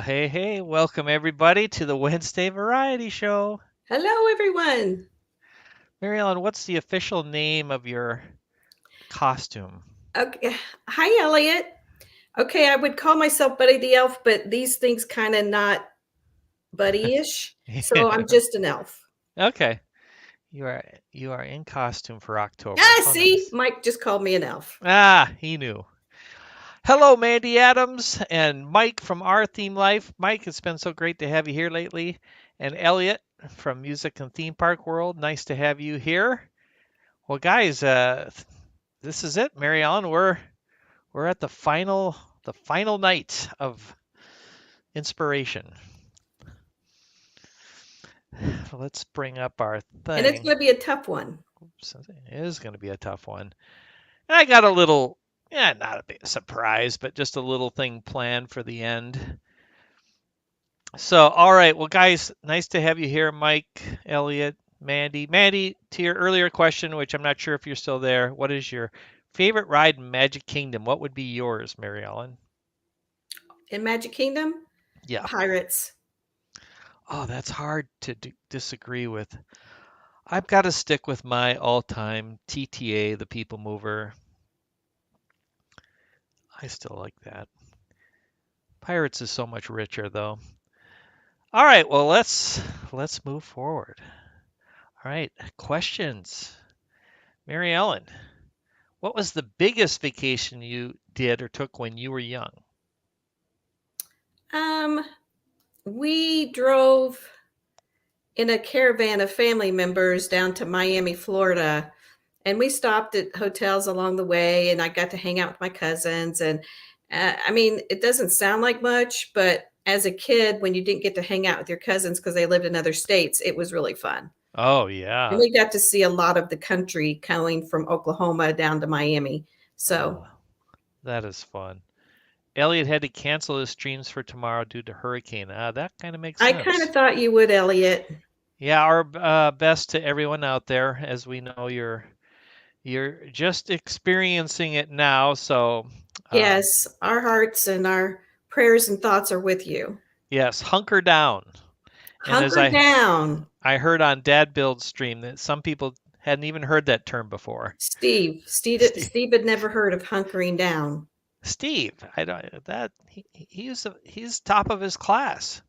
Hey, hey, welcome everybody to the Wednesday Variety Show. Hello, everyone. Mary Ellen, what's the official name of your costume? Okay. Hi, Elliot. Okay, I would call myself Buddy the Elf, but these things kind of not buddy-ish. So I'm just an elf. Okay, you are you are in costume for October. Ah, How see, nice. Mike just called me an elf. Ah, he knew. Hello, Mandy Adams and Mike from Our Theme Life. Mike, it's been so great to have you here lately. And Elliot from Music and Theme Park World, nice to have you here. Well, guys, this is it, Mary Ellen. We're at the final night of inspiration. Let's bring up our And it's thing. going to be a tough one. Oops, it is going to be a tough one. And I got a little, yeah, not a big surprise, but just a little thing planned for the end. So, all right, well, guys, nice to have you here, Mike, Elliot, Mandy. Mandy, to your earlier question, which I'm not sure if you're still there, what is your favorite ride in Magic Kingdom? What would be yours, Mary Ellen? In Magic Kingdom, Yeah. pirates. Oh, that's hard to disagree with. I've got to stick with my all-time TTA, the People Mover. I still like that. Pirates is so much richer though. All right, well let's move forward. All right, questions. Mary Ellen, what was the biggest vacation you did or took when you were young? Um, we drove in a caravan of family members down to Miami, Florida, and we stopped at hotels along the way, and I got to hang out with my cousins. And I mean, it doesn't sound like much, but as a kid, when you didn't get to hang out with your cousins because they lived in other states, it was really fun. Oh And yeah. we got to see a lot of the country going from Oklahoma down to Miami. So Oh, that is fun. Elliot had to cancel his streams for tomorrow due to hurricane. That kind of makes I kind of sense. thought you would, Elliot. Yeah, our best to everyone out there. As we know, you're just experiencing it now, so um, Yes, our hearts and our prayers and thoughts are with you. yes, hunker down. And as Hunker down. I heard on Dad Build's stream that some people hadn't even heard that term before. Steve. Steve. Steve, Steve had never heard of hunkering down. Steve, I don't that he's top of his class.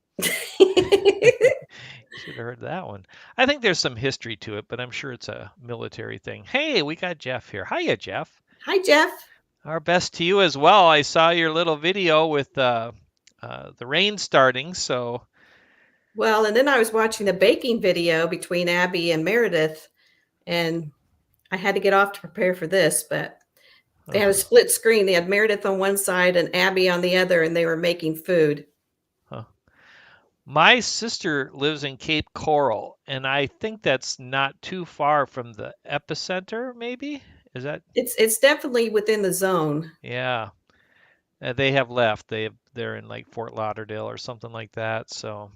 Should have heard that one. I think there's some history to it, but I'm sure it's a military thing. Hey, we got Jeff here. Hiya, Jeff. Hi, Jeff. Our best to you as well. I saw your little video with the rain starting, so Well, and then I was watching the baking video between Abby and Meredith, and I had to get off to prepare for this, but they had a uh, split screen. They had Meredith on one side and Abby on the other, and they were making food. huh. My sister lives in Cape Coral, and I think that's not too far from the epicenter, maybe? Is that? It's definitely within the zone. Yeah. They have left. They're in like Fort Lauderdale or something like that. So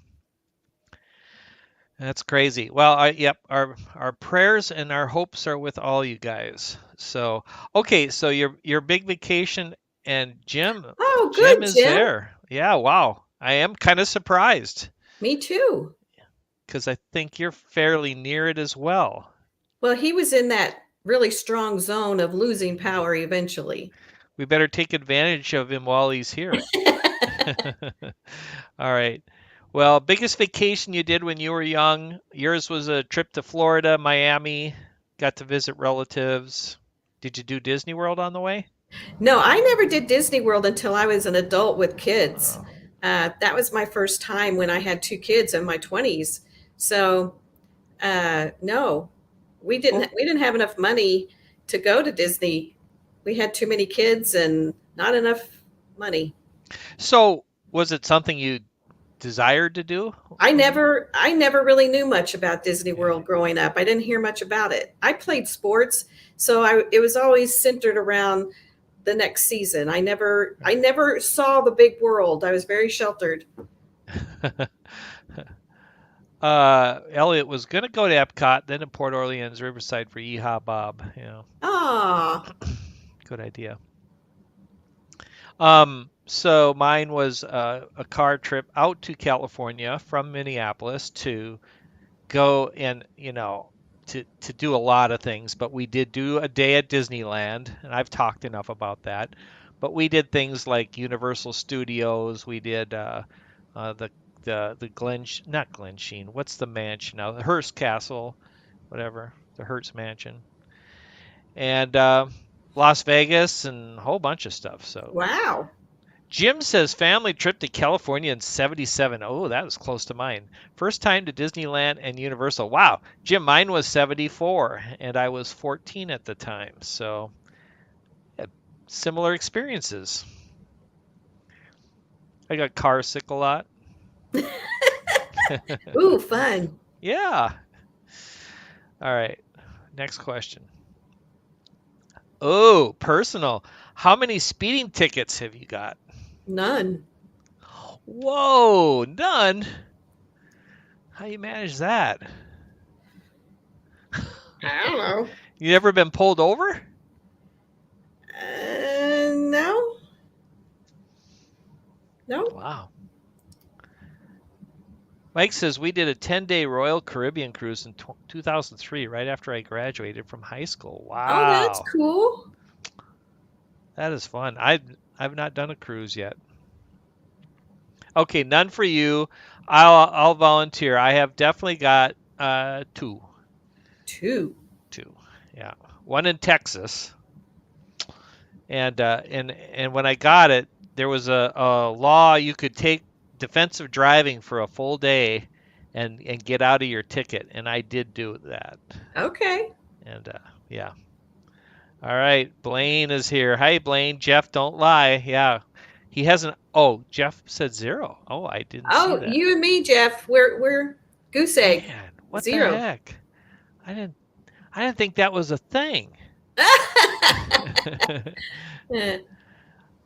that's crazy. Well, yep, our prayers and our hopes are with all you guys. So, okay, so your big vacation and Oh, Jim good, is Jim. there. Yeah, wow. I am kind of surprised Me too. because I think you're fairly near it as well. Well, he was in that really strong zone of losing power eventually. We better take advantage of him while he's here. All right. Well, biggest vacation you did when you were young? Yours was a trip to Florida, Miami, got to visit relatives. Did you do Disney World on the way? No, I never did Disney World until I was an adult with kids. Oh, That was my first time when I had two kids in my 20s. So, no, well, we didn't have enough money to go to Disney. We had too many kids and not enough money. so was it something you desired to do when you? I never really knew much about Disney World growing up. I didn't hear much about it. I played sports, so it was always centered around the next season. I never saw the big world. I was very sheltered. Elliot was gonna go to Epcot, then to Port Orleans, Riverside for Yeehaw Bob. You know, Ah, good idea. So mine was a car trip out to California from Minneapolis to go and to do a lot of things, but we did do a day at Disneyland, and I've talked enough about that. But we did things like Universal Studios. We did uh, the the not Glen Sheen. What's the mansion now? The Hearst Castle, whatever, the Hearst Mansion, and Las Vegas, and a whole bunch of stuff. So Wow. Jim says family trip to California in 77. Oh, that was close to mine. First time to Disneyland and Universal. Wow. Jim, mine was 74 and I was 14 at the time. So, yeah, similar experiences. I got car sick a lot. Ooh, fun. Yeah. All right. Next question. Oh, personal. How many speeding tickets have you got? None. Whoa, none. How you manage that? I don't know. You ever been pulled over? No. No. Wow. Mike says we did a 10-day Royal Caribbean cruise in 2003, right after I graduated from high school. Oh, that's Wow, cool. that is fun. I've not done a cruise yet. Okay, none for you. I'll volunteer. I have definitely got two. Two. Two. Yeah, one in Texas, and when I got it, there was a law you could take defensive driving for a full day and get out of your ticket, and I did do that. Okay. And yeah. All right, Blaine is here. Hi, Blaine. Jeff, don't lie. Yeah, he hasn't. Oh, Jeff said zero. Oh, I didn't see Oh, that. you and me, Jeff. We're goose egg. Man, what the Zero. heck? I didn't. I didn't think that was a thing.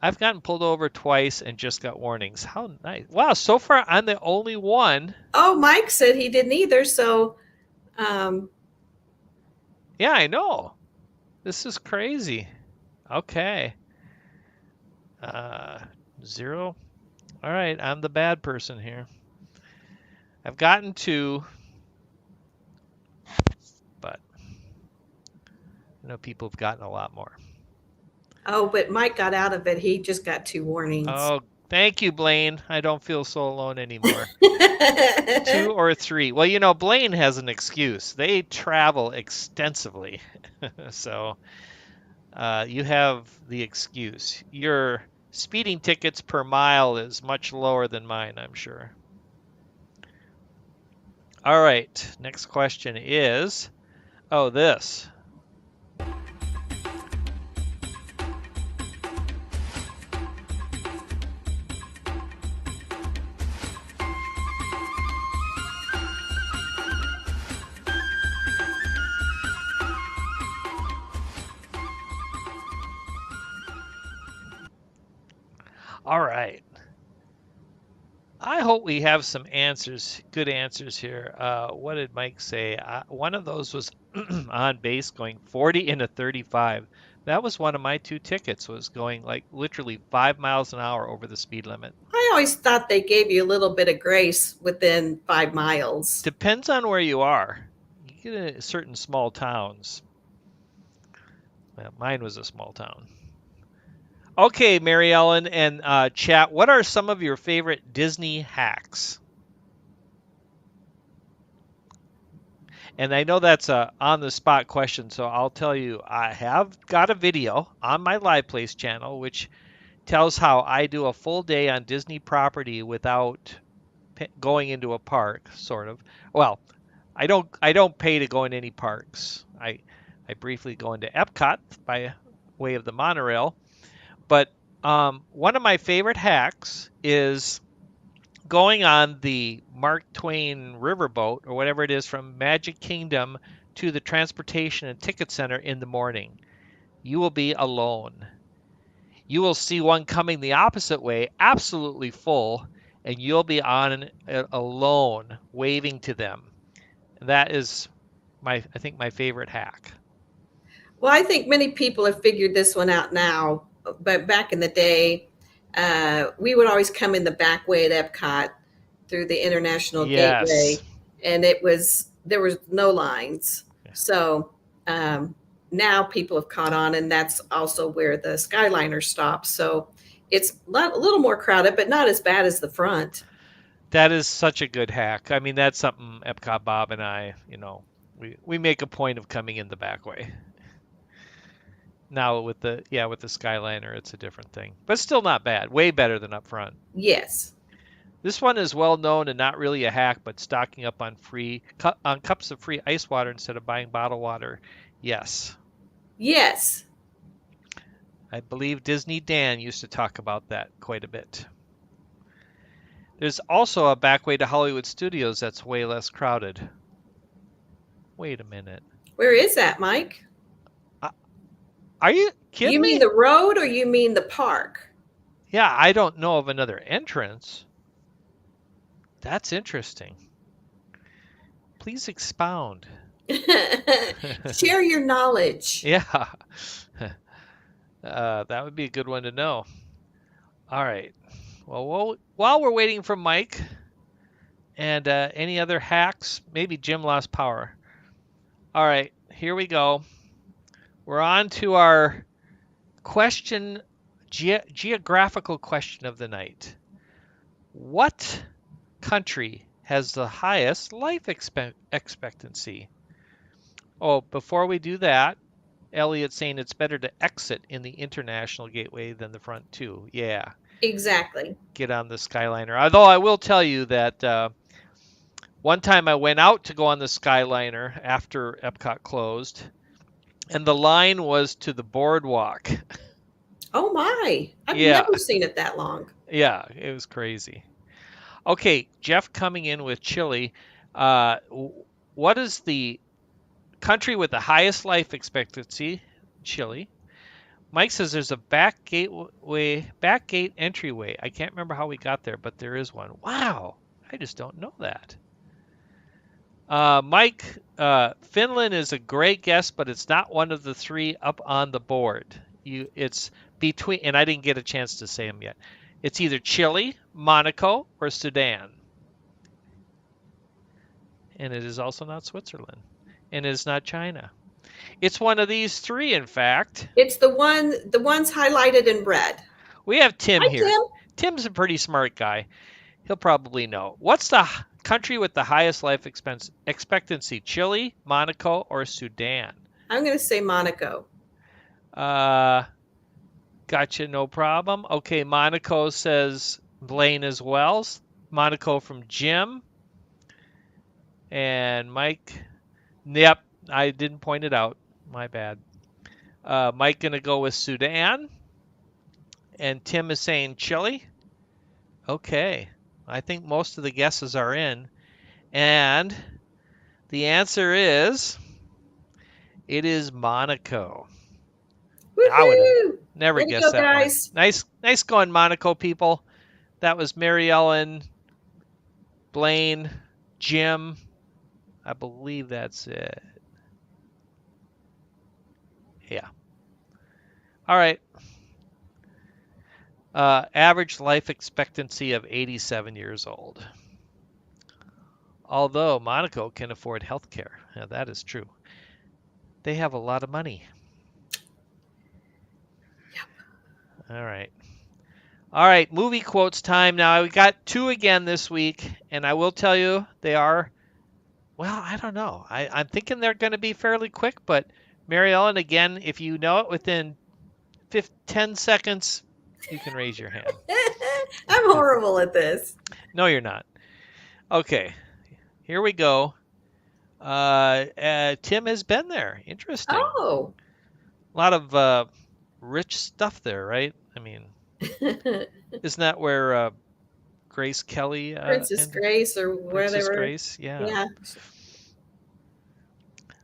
I've gotten pulled over twice and just got warnings. How nice! Wow, so far I'm the only one. Oh, Mike said he didn't either. So, um, Yeah, I know. This is crazy. Okay. Uh, Zero. All right, I'm the bad person here. I've gotten two, but I know people have gotten a lot more. oh, but Mike got out of it. He just got two warnings. Oh, thank you, Blaine. I don't feel so alone anymore. Two or three. Well, Blaine has an excuse. They travel extensively. So you have the excuse. Your speeding tickets per mile is much lower than mine, I'm sure. All right. Next question is, this. All right. I hope we have some answers, good answers here. What did Mike say? One of those was on base going 40 into 35. That was one of my two tickets, was going like literally 5 miles an hour over the speed limit. I always thought they gave you a little bit of grace within 5 miles. Depends on where you are. You get in certain small towns. Well, mine was a small town. Okay, Mary Ellen and chat, what are some of your favorite Disney hacks? And I know that's a on the spot question, so I'll tell you, I have got a video on my Live Place channel which tells how I do a full day on Disney property without going into a park, sort of. Well, I don't pay to go in any parks. I briefly go into Epcot by way of the monorail, but one of my favorite hacks is going on the Mark Twain riverboat or whatever it is from Magic Kingdom to the transportation and ticket center in the morning. You will be alone. You will see one coming the opposite way, absolutely full, and you'll be on alone, waving to them. That is I think my favorite hack. Well, I think many people have figured this one out now, but back in the day, we would always come in the back way at Epcot through the International Yes. Gateway, and there was no lines. So now people have caught on, and that's also where the Skyliner stops. So it's a little more crowded, but not as bad as the front. That is such a good hack. I mean, that's something Epcot Bob and I, we make a point of coming in the back way. Now with the Skyliner, it's a different thing, but still not bad. Way better than up front. Yes. This one is well known and not really a hack, but stocking up on on cups of free ice water instead of buying bottled water. Yes, Yes. I believe Disney Dan used to talk about that quite a bit. There's also a back way to Hollywood Studios that's way less crowded. Wait a minute. Where is that, Mike? Uh, Are you You kidding mean me? the road or you mean the park? Yeah, I don't know of another entrance. That's interesting. Please expound. Share your knowledge. Yeah, that would be a good one to know. All right. Well, while we're waiting for Mike and any other hacks, maybe Jim lost power. All right, here we go. We're on to our question, geographical question of the night. What country has the highest life expectancy? Oh, before we do that, Elliot's saying it's better to exit in the international gateway than the front too. Yeah, Exactly. get on the Skyliner. Although I will tell you that one time I went out to go on the Skyliner after Epcot closed, and the line was to the boardwalk. Oh my. I've Yeah, never seen it that long. yeah, it was crazy. Okay, Jeff coming in with Chile. What is the country with the highest life expectancy? Chile. Mike says there's a back gate entryway. I can't remember how we got there, but there is one. Wow, I just don't know that. Mike, Finland is a great guess, but it's not one of the three up on the board. It's between, and I didn't get a chance to say them yet. It's either Chile, Monaco, or Sudan. And it is also not Switzerland. And it is not China. It's one of these three, in fact. It's the ones highlighted in red. We have Tim Hi, here. Tim. Tim's a pretty smart guy. He'll probably know. What's the country with the highest life expectancy? Chile, Monaco, or Sudan? I'm going to say Monaco. Gotcha, no problem. Okay, Monaco says Blaine as well. Monaco from Jim. And Mike. Yep, I didn't point it out. My bad. Mike going to go with Sudan. And Tim is saying Chile. Okay. I think most of the guesses are in. And the answer is it is Monaco. I would have Woohoo! never Way to guessed go, that one. guys. Nice going, Monaco people. That was Mary Ellen, Blaine, Jim. I believe that's it. Yeah. All right. Average life expectancy of 87 years old. Although Monaco can afford health care. Yeah, that is true. They have a lot of money. Yep. All right. All right, movie quotes time. Now, we got two again this week, and I will tell you they are, well, I don't know. I'm thinking they're going to be fairly quick, but Mary Ellen, again, if you know it within 10 seconds, you can raise your hand. I'm horrible at this. No, you're not. Okay, here we go. Tim has been there. Interesting. Oh. A lot of rich stuff there, right? I mean, isn't that where Grace Kelly Princess and Grace or Princess whatever. Grace? Yeah. Yeah.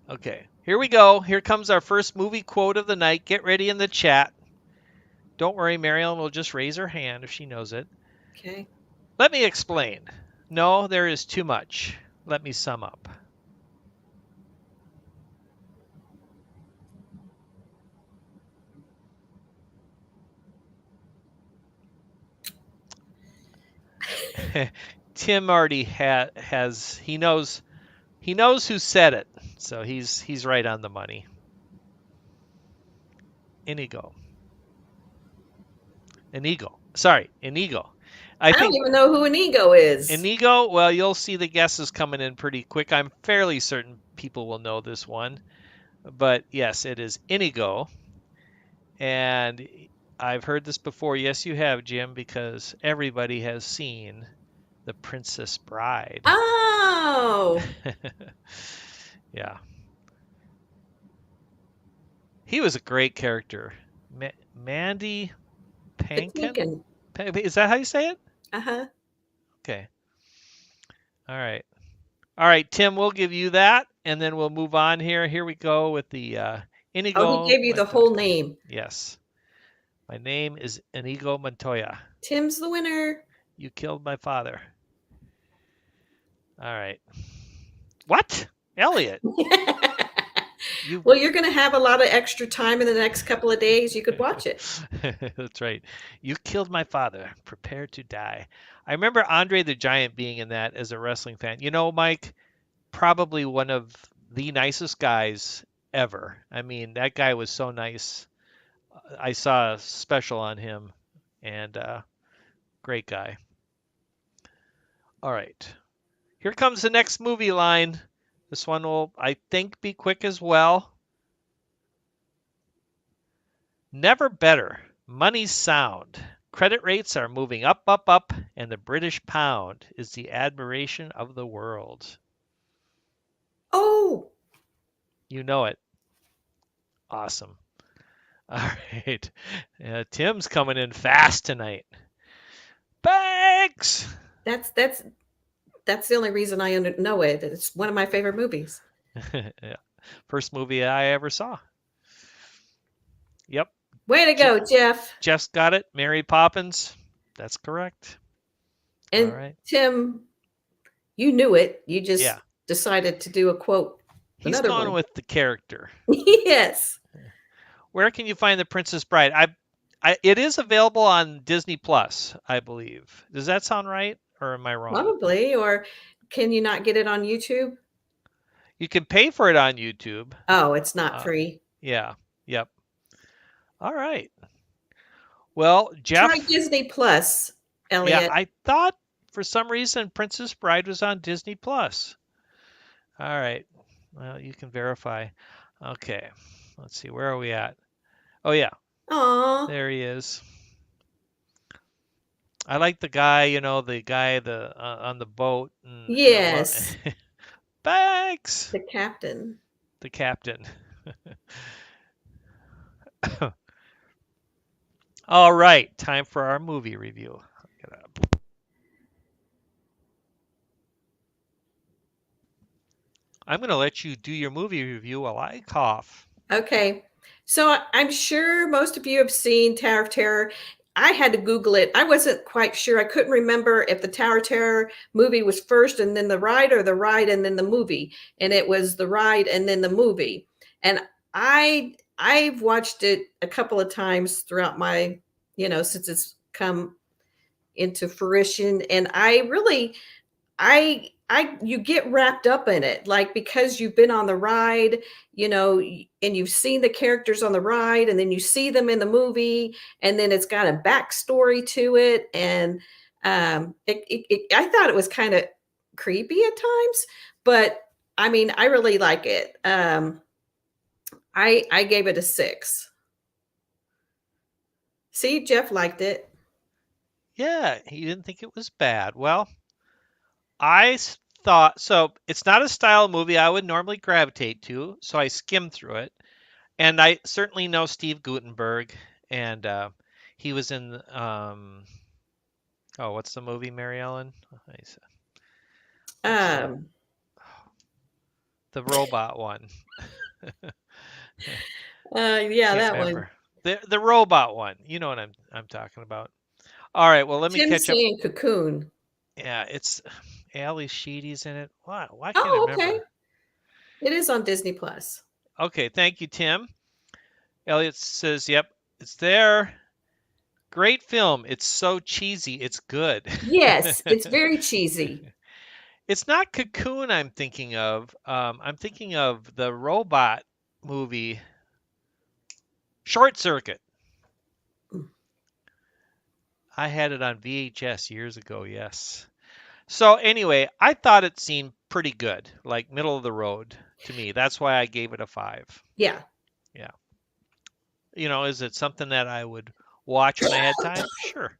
Okay, here we go. Here comes our first movie quote of the night. Get ready in the chat. Don't worry, Mariellen will just raise her hand if she knows it. Okay. Let me explain. No, there is too much. Let me sum up. Tim already has he knows who said it, so he's right on the money. Inigo, Inigo. Sorry, Inigo. I I don't think even know who an ego is. Inigo. Well, you'll see the guesses coming in pretty quick. I'm fairly certain people will know this one, but yes, it is Inigo, and I've heard this before. Yes, you have, Jim, because everybody has seen The Princess Bride. Oh, Yeah, he was a great character. Mandy Patinkin? Patinkin. Is that how you say it? Uh-huh. Okay. All right. All right, Tim, we'll give you that, and then we'll move on here. Here we go with the Oh, he Inigo gave you the whole Montoya. name. Yes. My name is Inigo Montoya. Tim's the winner. You killed my father. All right. What? Elliot, you. Well, you're going to have a lot of extra time in the next couple of days. You could watch it. That's right. You killed my father. Prepare to die. I remember Andre the Giant being in that as a wrestling fan. You know, Mike, probably one of the nicest guys ever. I mean, that guy was so nice. I saw a special on him, and great guy. All right. Here comes the next movie line. This one will, I think, be quick as well. Never better. Money's sound. Credit rates are moving up, up, up, and the British pound is the admiration of the world. Oh, You know it. Awesome. All right. Tim's coming in fast tonight. Thanks. that's that's that's the only reason I know it. It's one of my favorite movies. Yeah. First movie I ever saw. Yep. Way to go, Jeff. Jeff's got it. Mary Poppins. That's correct. All And right. Tim, you knew it. You just Yeah. decided to do a quote, He's another going one. with the character. Yes, Where can you find The Princess Bride? It is available on Disney Plus, I believe. Does that sound right, or am I wrong? probably. Or can you not get it on YouTube? You can pay for it on YouTube. Oh, it's not Uh, free. yeah. Yep. All right. Well, Try Jeff. Disney Plus, Yeah, Elliot. I thought for some reason Princess Bride was on Disney Plus. All right. Well, you can verify. Okay. Let's see. Where are we at? Oh yeah, Aw, there he is. I like the guy, the on the boat, and yes, Bags, the captain. the captain. All right, time for our movie review. I'm going to let you do your movie review while I cough. Okay. So I'm sure most of you have seen Tower of Terror. I had to Google it. I wasn't quite sure. I couldn't remember if the Tower of Terror movie was first and then the ride, or the ride and then the movie. And it was the ride and then the movie. And I've watched it a couple of times throughout my, since it's come into fruition. And I you get wrapped up in it, like, because you've been on the ride, and you've seen the characters on the ride, and then you see them in the movie, and then it's got a backstory to it. And I thought it was kind of creepy at times, but I mean, I really like it. I gave it a 6. See, Jeff liked it. Yeah, he didn't think it was bad. Well, I thought so. It's not a style movie I would normally gravitate to, so I skimmed through it. And I certainly know Steve Guttenberg, and he was in oh, what's the movie, Mary Ellen? What's Um, the robot one? yeah, Can't that one. remember. The robot one. You know what I'm talking about. All right, well, let me Tim catch up. saying Cocoon. Yeah, it's Ali Sheedy's in it. Why can't I Oh, okay. remember? It is on Disney Plus. Okay, thank you, Tim. Elliot says, "Yep, it's there." Great film. It's so cheesy. It's good. Yes, it's very cheesy. It's not Cocoon I'm thinking of. I'm thinking of the robot movie Short Circuit. I had it on VHS years ago, yes. So anyway, I thought it seemed pretty good, like middle of the road to me. That's why I gave it a 5. Yeah. Yeah. Is it something that I would watch when I had time? Sure.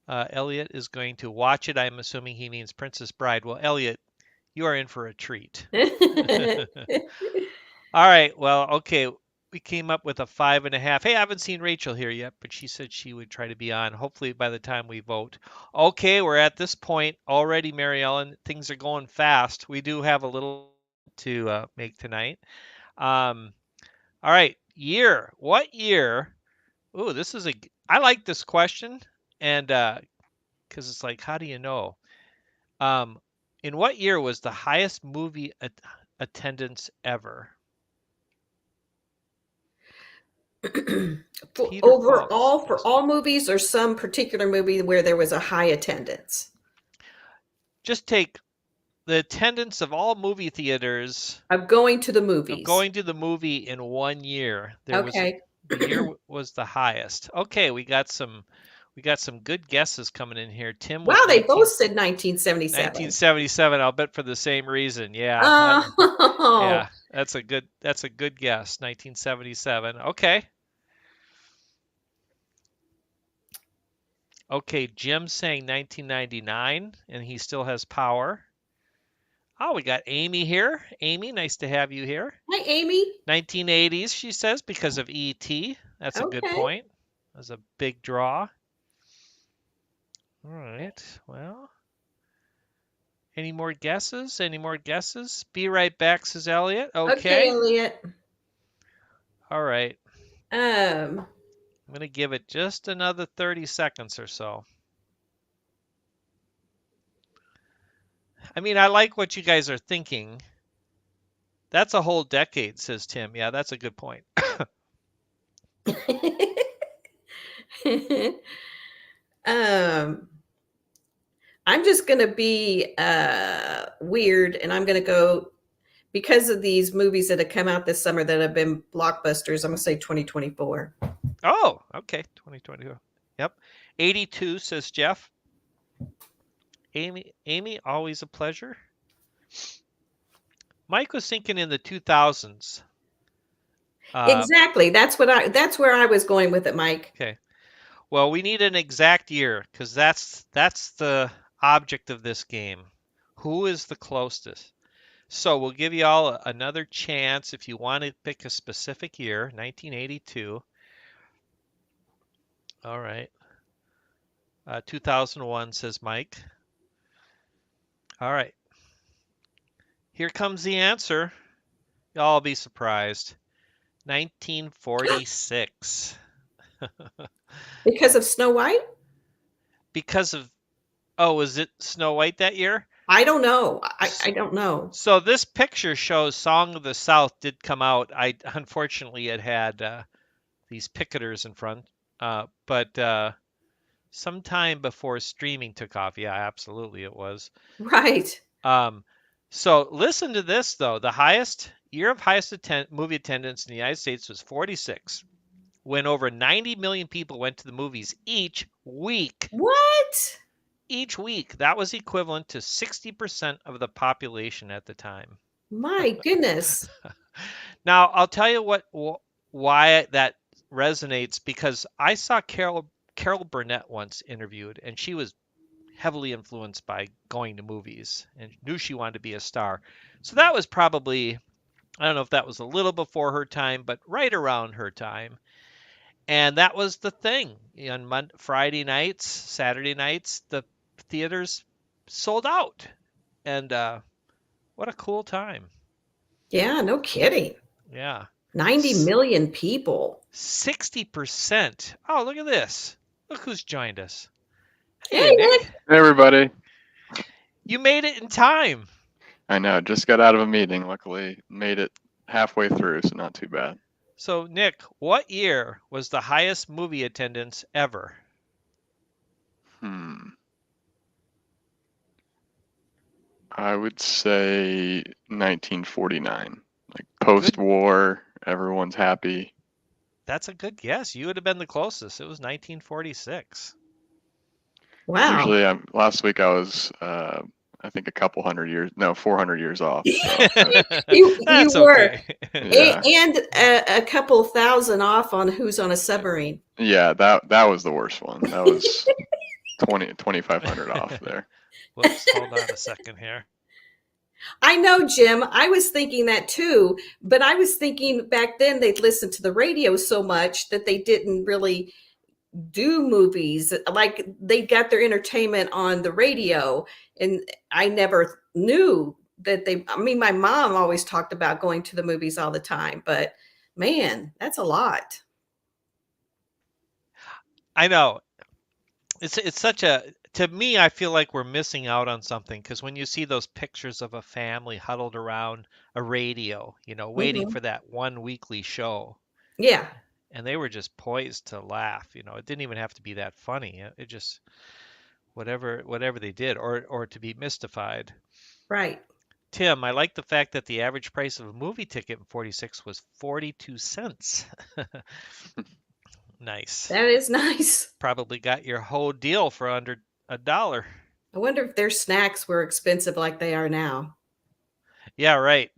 Elliot is going to watch it. I'm assuming he means Princess Bride. Well, Elliot, you are in for a treat. All right. Well, okay. We came up with a 5.5. Hey, I haven't seen Rachel here yet, but she said she would try to be on. Hopefully, by the time we vote. Okay, we're at this point already, Mary Ellen. Things are going fast. We do have a little to make tonight. All right. Year. What year? Ooh, I like this question, and because it's like, how do you know? Um, in what year was the highest movie attendance ever? Peter Falls. Overall, for all movies, or some particular movie where there was a high attendance? Just take the attendance of all movie theaters Of going to the of movies. going to the movie in one year. Okay. The year was the highest. Okay, we got some good guesses coming in here. Tim Wow, with they both said 1977. 1977. I'll bet for the same reason. Yeah, Oh, yeah, that's a good guess. 1977. Okay. Okay, Jim's saying 1999 and he still has power. Oh, we got Amy here. Amy, nice to have you here. hi, Amy. 1980s, she says, because of E.T. That's a good Okay. point. That's a big draw. All right. Well, any more guesses? Any more guesses? Be right back, says Elliot. Okay, Okay. Elliot. All right. Um, I'm going to give it just another 30 seconds or so. I mean, I like what you guys are thinking. That's a whole decade, says Tim. Yeah, that's a good point. um, I'm just going to be weird, and I'm going to go because of these movies that have come out this summer that have been blockbusters. I'm going to say 2024. Oh, okay. 2022. Yep. 82, says Jeff. Amy, always a pleasure. Mike was thinking in the 2000s. Exactly. That's where I was going with it, Mike. Okay. Well, we need an exact year because that's the object of this game. Who is the closest? So we'll give you all another chance if you want to pick a specific year, 1982. All right. 2001, says Mike. All right. Here comes the answer. Y'all be surprised. 1946. Because of Snow White? Because of, oh, was it Snow White that year? I don't know. I don't know. So this picture shows Song of the South did come out. Unfortunately it had these picketers in front, but sometime before streaming took off. Yeah, absolutely it was. Right. Um, so listen to this though. The highest year of highest movie attendance in the United States was 46, when over 90 million people went to the movies each week. What? Each week. That was equivalent to 60% of the population at the time. My goodness. Now, I'll tell you why that resonates, because I saw Carol Burnett once interviewed, and she was heavily influenced by going to movies and knew she wanted to be a star. So that was probably, I don't know if that was a little before her time, but right around her time. And that was the thing. On Friday nights, Saturday nights, the theaters sold out. And what a cool time. Yeah, no kidding. Yeah. 90 million people. 60%. Oh, look at this. Look who's joined us. Hey, Hey, Nick. Nick. Hey, everybody. You made it in time. I know, just got out of a meeting. Luckily, made it halfway through, so not too bad. So, Nick, what year was the highest movie attendance ever? Hmm. I would say 1949. Like Good. post-war, everyone's happy. That's a good guess. You would have been the closest. It was 1946. Wow. Usually, last week I was, I think a couple hundred years, no, 400 years off. So, You That's were. okay. yeah, And a couple thousand off on Who's on a Submarine. yeah, that was the worst one. That was 2,500 off there. Whoops, hold on a second here. I know, Jim. I was thinking that too, but I was thinking back then they'd listen to the radio so much that they didn't really do movies. Like they got their entertainment on the radio, and I never knew that they. I mean, my mom always talked about going to the movies all the time, but man, that's a lot. I know. It's such a to me I feel like we're missing out on something because when you see those pictures of a family huddled around a radio, waiting Hmm. for that one weekly show, Yeah, and they were just poised to laugh, it didn't even have to be that funny. It just whatever they did or to be mystified. right. Tim, I like the fact that the average price of a movie ticket in 46 was 42 cents. Nice. That is nice. Probably got your whole deal for under a dollar. I wonder if their snacks were expensive like they are now. Yeah, right.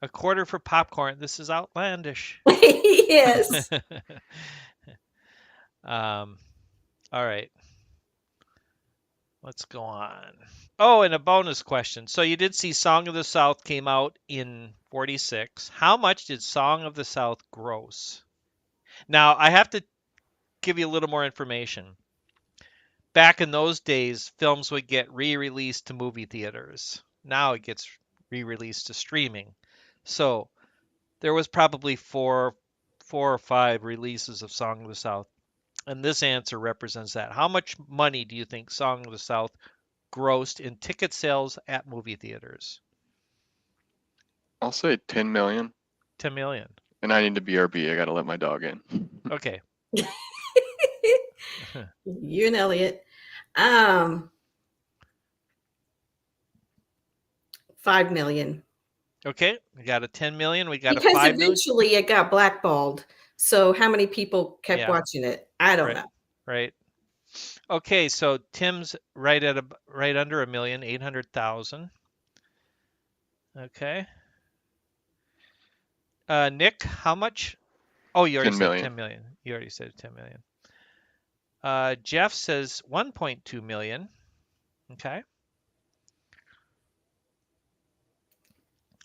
A quarter for popcorn. This is outlandish. Yes. um, all right, let's go on. Oh, and a bonus question. So you did see Song of the South came out in 46. How much did Song of the South gross? Now, I have to give you a little more information. Back in those days, films would get re-released to movie theaters. Now it gets re-released to streaming. So there was probably four or five releases of Song of the South. And this answer represents that. How much money do you think Song of the South grossed in ticket sales at movie theaters? I'll say 10 million. 10 million. And I need to BRB. I got to let my dog in. Okay. You and Elliot. Um, 5 million. Okay. We got a 10 million. We got a Because 5 million. eventually it got blackballed. So how many people kept Yeah. watching it? I don't Right. know. Right. Okay. So Tim's right under a million, 800,000. Okay. Nick, how much? Oh, you already 10 said million. 10 million. You already said 10 million. Jeff says 1.2 million. Okay.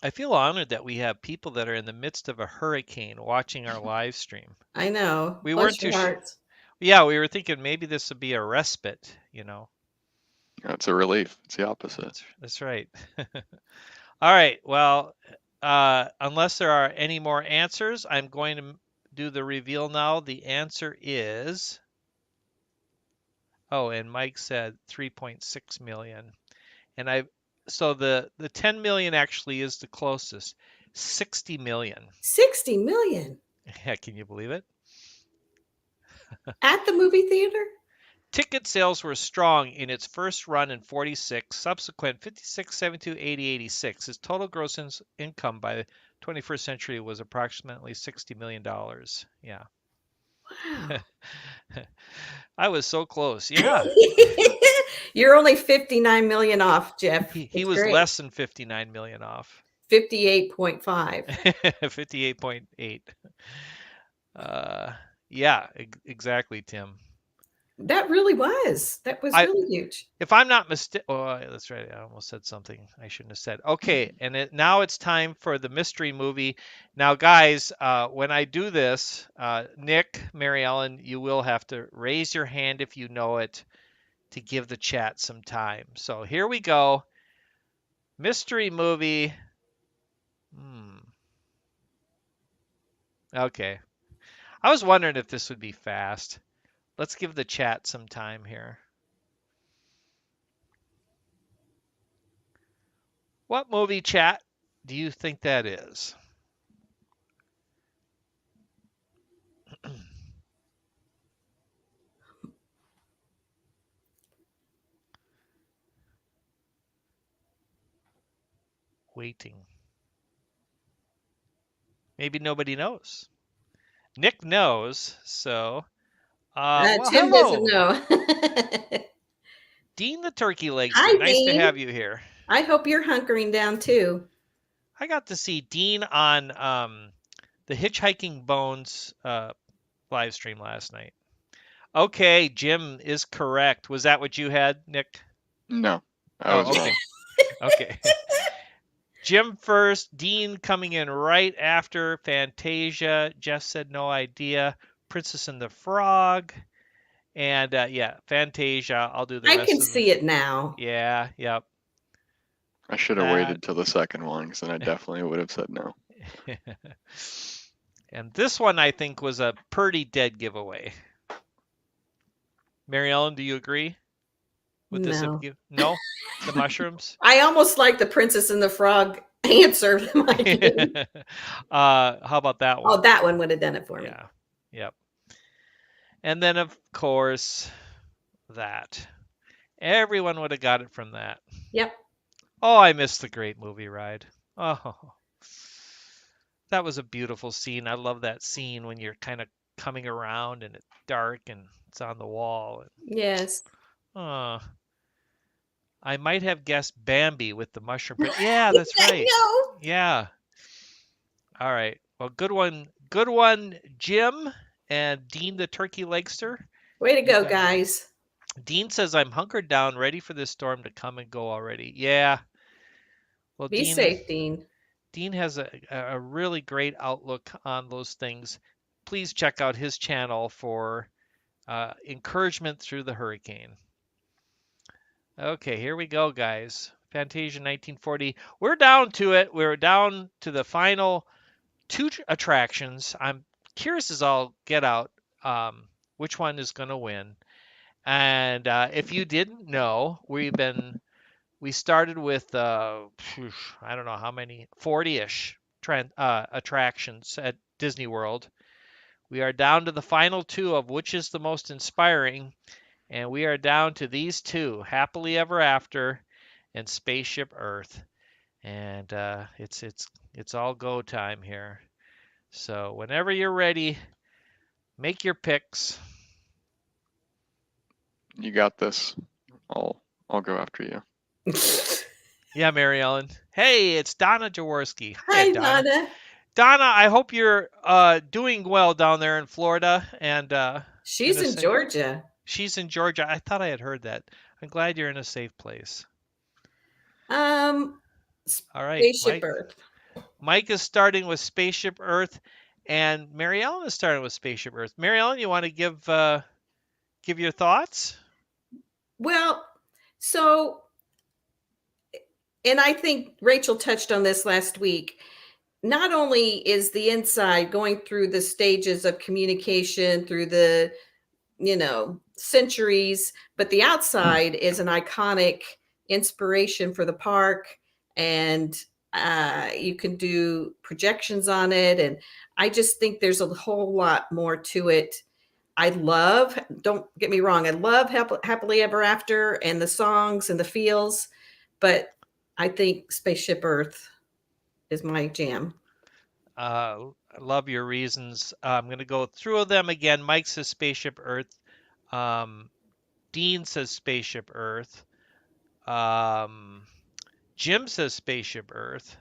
I feel honored that we have people that are in the midst of a hurricane watching our live stream. I know. We weren't Bless too your hearts. yeah, we were thinking maybe this would be a respite. That's a relief. It's the opposite. That's right. All right. Well, unless there are any more answers, I'm going to do the reveal now. The answer is oh, and Mike said 3.6 million. And so the 10 million actually is the closest. 60 million. 60 million Yeah, can you believe it? at the movie theater? Ticket sales were strong in its first run in 46, subsequent 56, 72, 80, 86. Its total gross income by the 21st century was approximately $60 million. Yeah. Wow. I was so close. Yeah. You're only 59 million off, Jeff. He That's was great. less than 59 million off. 58.5. 58.8. Yeah, exactly, Tim. That really was. That was I really huge. If I'm not mistaken, oh, that's right. I almost said something I shouldn't have said. Okay, and now it's time for the mystery movie. Now, guys, when I do this, Nick, Mary Ellen, you will have to raise your hand if you know it to give the chat some time. So here we go. Mystery movie. Okay. I was wondering if this would be fast. Let's give the chat some time here. What movie, chat, do you think that is? waiting. Maybe nobody knows. Nick knows, so well, Tim doesn't hello, know. Dean the Turkey Legster. Hi, Nice to Dean. have you here. I hope you're hunkering down too. I got to see Dean on the Hitchhiking Bones live stream last night. Okay, Jim is correct. Was that what you had, Nick? No, I was Oh, wrong. okay. Okay. Jim first, Dean coming in right after Fantasia. Jeff said no idea. Princess and the Frog. And yeah, Fantasia. I'll do the I rest can of the. see it now. Yeah, yep. I should have That. waited till the second one because then I definitely would have said no. And this one I think was a pretty dead giveaway. Mary Ellen, do you agree with this? No. No? The mushrooms? I almost like the Princess and the Frog answer. How about that one? Oh, that one would have done it for me. Yeah. Yep. And then, of course, that. Everyone would have got it from that. Yep. Oh, I missed the great movie ride. Oh, that was a beautiful scene. I love that scene when you're kind of coming around and it's dark and it's on the wall. Yes. Oh, I might have guessed Bambi with the mushroom print. Yeah, that's right. No. Yeah. All right. Well, good one. Good one, Jim and Dean the Turkey Legster. Way to go, got it. guys. Dean says, I'm hunkered down, ready for this storm to come and go already. Yeah. Well, Be safe, Dean. Dean has a really great outlook on those things. Please check out his channel for encouragement through the hurricane. Okay, here we go, guys. Fantasia 1940. We're down to it. We're down to the final two attractions. I'm curious as all get out which one is going to win. And if you didn't know, we started with I don't know how many, 40-ish attractions at Disney World. We are down to the final two of which is the most inspiring, and we are down to these two, Happily Ever After and Spaceship Earth. And it's all go time here. So whenever you're ready, make your picks. You got this. I'll go after you. Yeah, Mary Ellen. Hey, it's Donna Jaworski. Hi, Donna. Donna, I hope you're doing well down there in Florida. And she's in Georgia. She's in Georgia. I thought I had heard that. I'm glad you're in a safe place. All right, Spaceship Earth. Mike is starting with Spaceship Earth, and Mary Ellen is starting with Spaceship Earth. Mary Ellen, you want to give your thoughts? Well, so, and I think Rachel touched on this last week. Not only is the inside going through the stages of communication through the, centuries, but the outside is an iconic inspiration for the park, and you can do projections on it. And I just think there's a whole lot more to it. Don't get me wrong, I love Happily Ever After and the songs and the feels, but I think Spaceship Earth is my jam. I love your reasons. I'm going to go through them again. Mike says Spaceship Earth. Dean says Spaceship Earth. Jim says Spaceship Earth.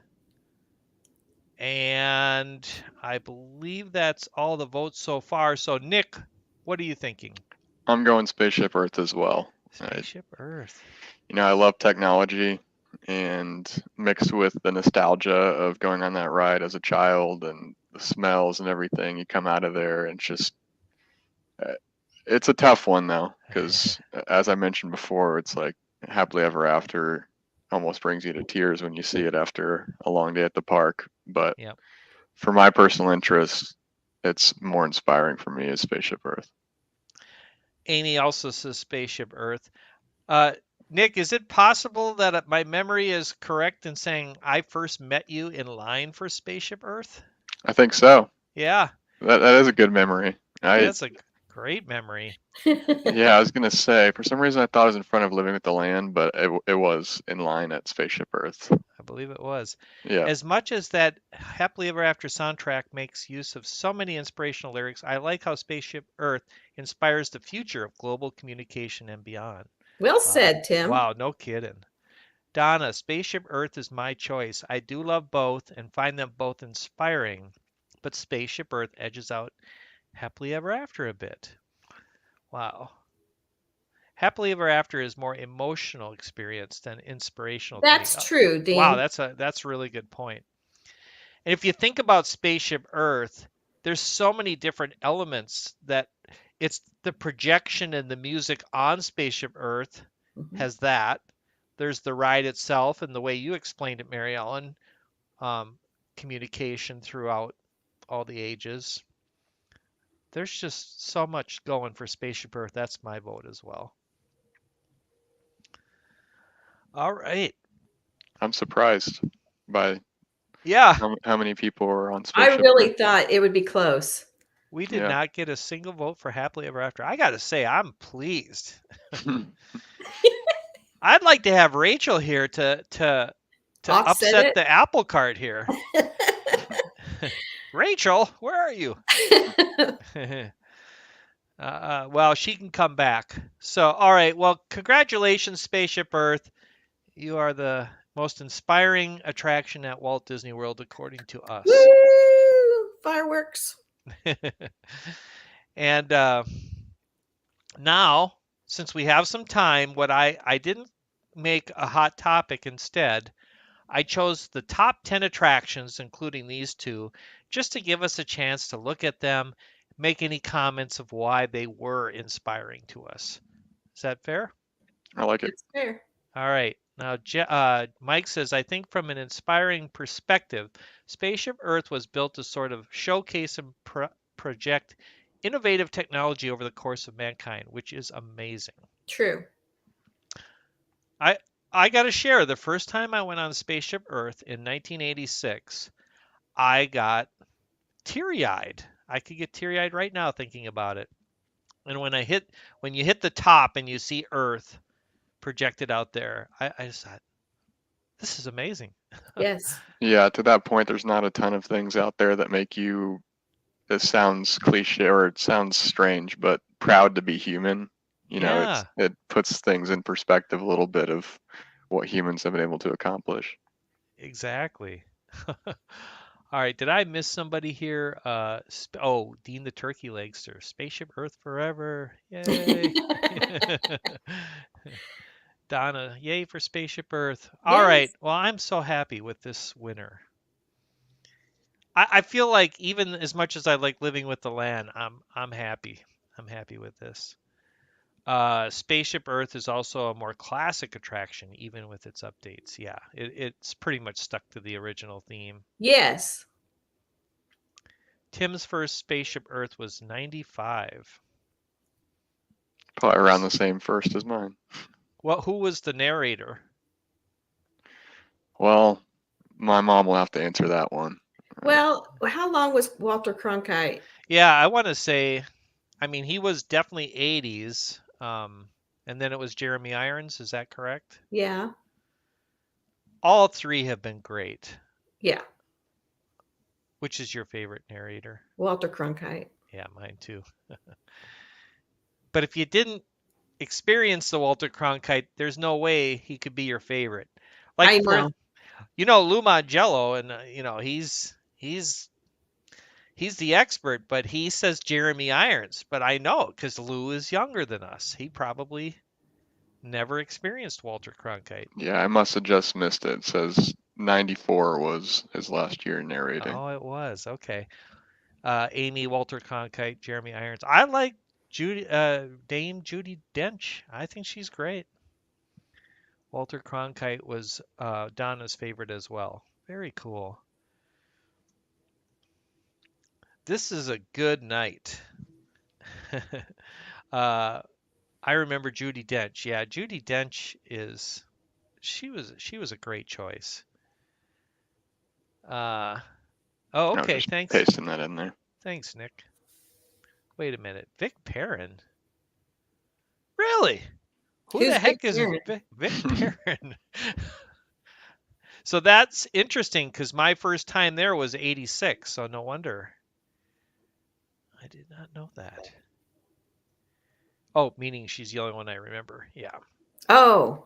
And I believe that's all the votes so far. So, Nick, what are you thinking? I'm going Spaceship Earth as well. Spaceship Earth. I love technology, and mixed with the nostalgia of going on that ride as a child and the smells and everything, you come out of there and it's a tough one though, because as I mentioned before, it's like Happily Ever After almost brings you to tears when you see it after a long day at the park. But for my personal interest, it's more inspiring for me is Spaceship Earth. Amy also says Spaceship Earth. Nick, is it possible that my memory is correct in saying I first met you in line for Spaceship Earth? I think so. Yeah. That is a good memory. That's a Great memory. Yeah, I was gonna say, for some reason I thought it was in front of Living with the Land, but it was in line at Spaceship Earth. I believe it was. Yeah. As much as that Happily Ever After soundtrack makes use of so many inspirational lyrics, I like how Spaceship Earth inspires the future of global communication and beyond. Well Wow. said, Tim. Wow, no kidding. Donna, Spaceship Earth is my choice. I do love both and find them both inspiring, but Spaceship Earth edges out Happily Ever After a bit. Wow. Happily Ever After is more emotional experience than inspirational to me. That's true, Wow, Dean. that's a really good point. And if you think about Spaceship Earth, there's so many different elements that it's the projection and the music on Spaceship Earth has that. There's the ride itself and the way you explained it, Mary Ellen, communication throughout all the ages. There's just so much going for Spaceship Earth. That's my vote as well. All right. I'm surprised by Yeah. how many people were on I Spaceship really Earth. thought it would be close. We did Yeah. not get a single vote for Happily Ever After. I got to say, I'm pleased. I'd like to have Rachel here to Offset upset it. the apple cart here. Rachel, where are you? Well, she can come back. So, all right. Well, congratulations, Spaceship Earth. You are the most inspiring attraction at Walt Disney World, according to us. Woo! Fireworks. And now, since we have some time, what I didn't make a hot topic instead. I chose the top 10 attractions, including these two, just to give us a chance to look at them, make any comments of why they were inspiring to us. Is that fair? I like it. It's fair. All right. Now, Mike says, I think from an inspiring perspective, Spaceship Earth was built to sort of showcase and project innovative technology over the course of mankind, which is amazing. True. I got to share, the first time I went on Spaceship Earth in 1986, I got teary-eyed. I could get teary-eyed right now thinking about it. And when you hit the top and you see Earth projected out there, I just thought, this is amazing. Yes. Yeah, to that point, there's not a ton of things out there that make you, it sounds cliche or it sounds strange, but proud to be human. You know, Yeah. it puts things in perspective a little bit of what humans have been able to accomplish. Exactly. All right, did I miss somebody here? Dean the Turkey Legster, Spaceship Earth Forever. Yay. Donna, yay for Spaceship Earth. All Yes. right, well, I'm so happy with this winner. I feel like even as much as I like Living with the Land, I'm happy. I'm happy with this. Spaceship Earth is also a more classic attraction, even with its updates. Yeah, it's pretty much stuck to the original theme. Yes. Tim's first Spaceship Earth was 95. Probably around the same first as mine. Well, who was the narrator? Well, my mom will have to answer that one. Well, how long was Walter Cronkite? Yeah, I want to say, I mean, he was definitely 80s. And then it was Jeremy Irons. Is that correct? Yeah. All three have been great. Yeah. Which is your favorite narrator? Walter Cronkite. Yeah, mine too. But if you didn't experience the Walter Cronkite, there's no way he could be your favorite. Like I know. Lou Mangello, and he's the expert, but he says Jeremy Irons. But I know because Lou is younger than us. He probably never experienced Walter Cronkite. Yeah, I must have just missed it. It says 94 was his last year narrating. Oh, it was. Okay. Amy, Walter Cronkite, Jeremy Irons. I like Dame Judi Dench. I think she's great. Walter Cronkite was Donna's favorite as well. Very cool. This is a good night. I remember Judi Dench. Yeah, Judi Dench she was a great choice. Okay, just thanks. Pasting that in there. Thanks, Nick. Wait a minute. Vic Perrin? Really? Who Who's the Big heck is Karen? Vic Perrin? So that's interesting because my first time there was 86. So no wonder. I did not know that. Oh, meaning she's the only one I remember. Yeah. Oh,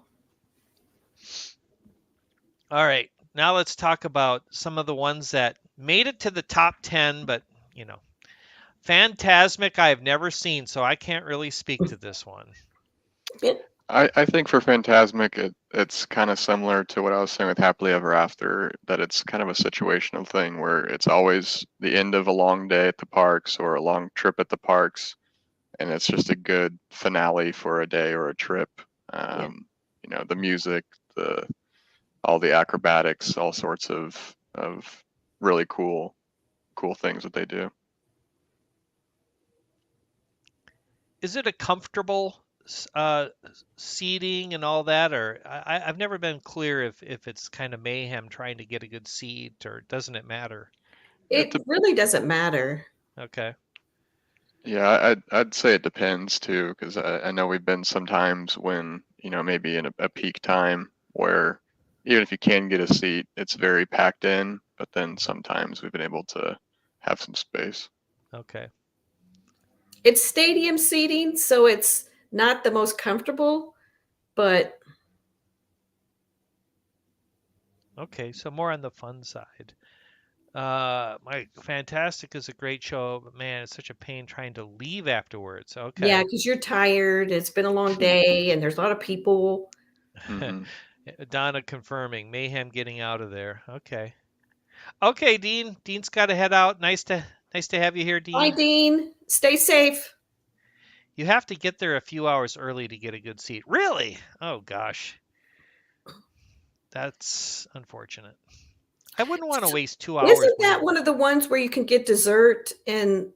All right. Now let's talk about some of the ones that made it to the top 10, but, you know, Phantasmic I've never seen, so I can't really speak to this one. I think for Phantasmic, it's kind of similar to what I was saying with Happily Ever After, that it's kind of a situational thing where it's always the end of a long day at the parks or a long trip at the parks, and it's just a good finale for a day or a trip. yeah. You know, the music, all the acrobatics, all sorts of really cool things that they do. Is it a comfortable seating and all that, or I've never been clear if it's kind of mayhem trying to get a good seat, or doesn't it matter? It really doesn't matter. Okay. Yeah, I'd say it depends too, because I know we've been sometimes when, you know, maybe in a peak time where even if you can get a seat, it's very packed in, but then sometimes we've been able to have some space. Okay. It's stadium seating, so it's not the most comfortable, but Okay, so more on the fun side. My Fantastic is a great show, but man, it's such a pain trying to leave afterwards. yeah, Okay. because you're tired. It's been a long day, and there's a lot of people. Hmm. Donna confirming mayhem getting out of there. Okay. Okay, Dean. Dean's got to head out. Nice to have you here, Bye, Dean. Dean. Stay safe. You have to get there a few hours early to get a good seat. Really? Oh gosh. That's unfortunate. I wouldn't want to waste 2 hours Isn't that waiting. one of the ones where you can get dessert and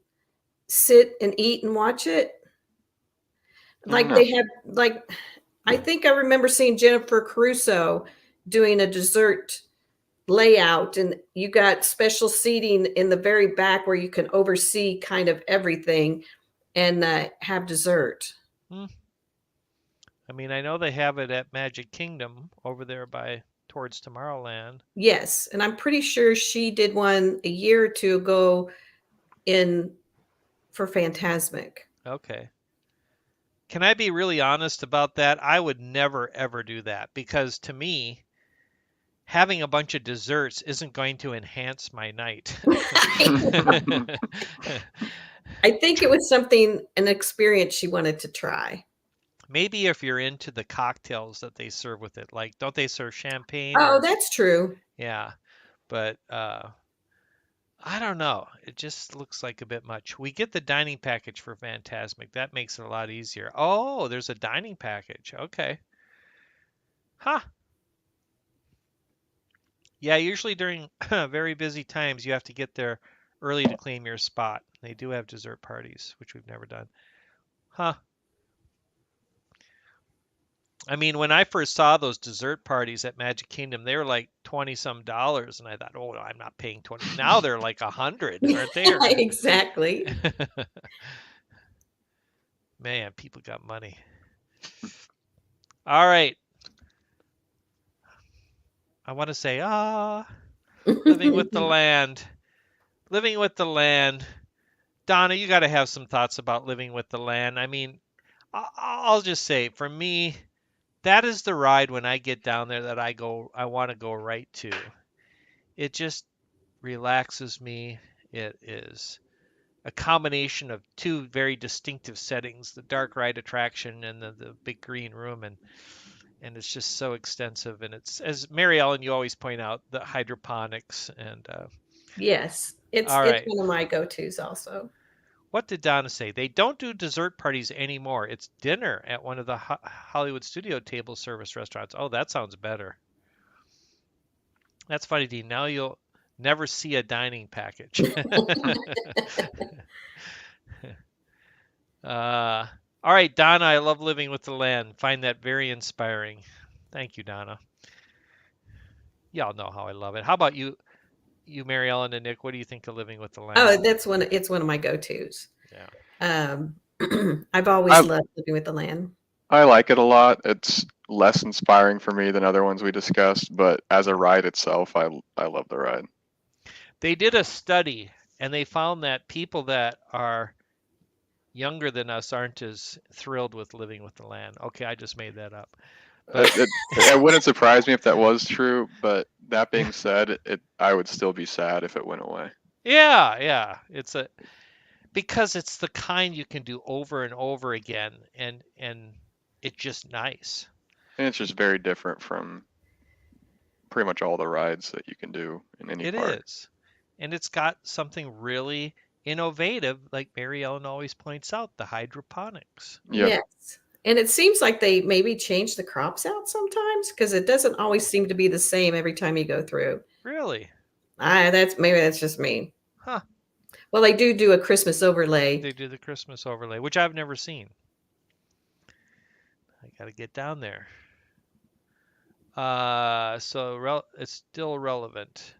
sit and eat and watch it? I don't Like know. they have, like, I think I remember seeing Jennifer Caruso doing a dessert layout, and you got special seating in the very back where you can oversee kind of everything and have dessert. Hmm. I mean, I know they have it at Magic Kingdom over there by towards Tomorrowland. Yes, and I'm pretty sure she did one a year or two ago in for Phantasmic. Okay. Can I be really honest about that? I would never ever do that because to me, having a bunch of desserts isn't going to enhance my night. I think it was an experience she wanted to try. Maybe if you're into the cocktails that they serve with it, like don't they serve champagne Oh, or that's true. yeah, but I don't know. It just looks like a bit much. We get the dining package for Phantasmic. That makes it a lot easier. Oh, there's a dining package. Okay. Huh. Yeah, usually during very busy times, you have to get there early to claim your spot. They do have dessert parties, which we've never done. Huh. I mean, when I first saw those dessert parties at Magic Kingdom, they were like 20 some dollars, and I thought, oh, I'm not paying 20. Now they're like 100, aren't they? Exactly. Man, people got money. All right. I want to say, living with the land. Living with the land. Donna, you got to have some thoughts about living with the land. I mean, I'll just say, for me, that is the ride when I get down there that I want to go right to. It just relaxes me. It is a combination of two very distinctive settings, the dark ride attraction and the big green room, and it's just so extensive, and it's, as Mary Ellen you always point out, the hydroponics and Yes, all it's right. one of my go-tos also. What did Donna say? They don't do dessert parties anymore. It's dinner at one of the Hollywood studio table service restaurants. Oh, that sounds better. That's funny, Dean. Now you'll never see a dining package. uh, all right, Donna, I love living with the land. Find that very inspiring. Thank you, Donna. Y'all know how I love it. How about you, Mary Ellen and Nick? What do you think of living with the Oh, land? it's one of my go-tos. Yeah. Um, I've always loved Living with the Land. I like it a lot. It's less inspiring for me than other ones we discussed, but as a ride itself, I love the ride. They did a study and they found that people that are younger than us aren't as thrilled with Living with the Land. Okay, I just made that up. But it wouldn't surprise me if that was true, but that being said, I would still be sad if it went away. yeah, because it's the kind you can do over and over again, and it's just nice. And it's just very different from pretty much all the rides that you can do in any It park. is, and it's got something really innovative, like Mary Ellen always points out, the hydroponics. Yep. Yes. And it seems like they maybe change the crops out sometimes because it doesn't always seem to be the same every time you go through. Really? That's just me. Huh. Well, they do a Christmas overlay. They do the Christmas overlay, which I've never seen. I got to get down there. So it's still relevant.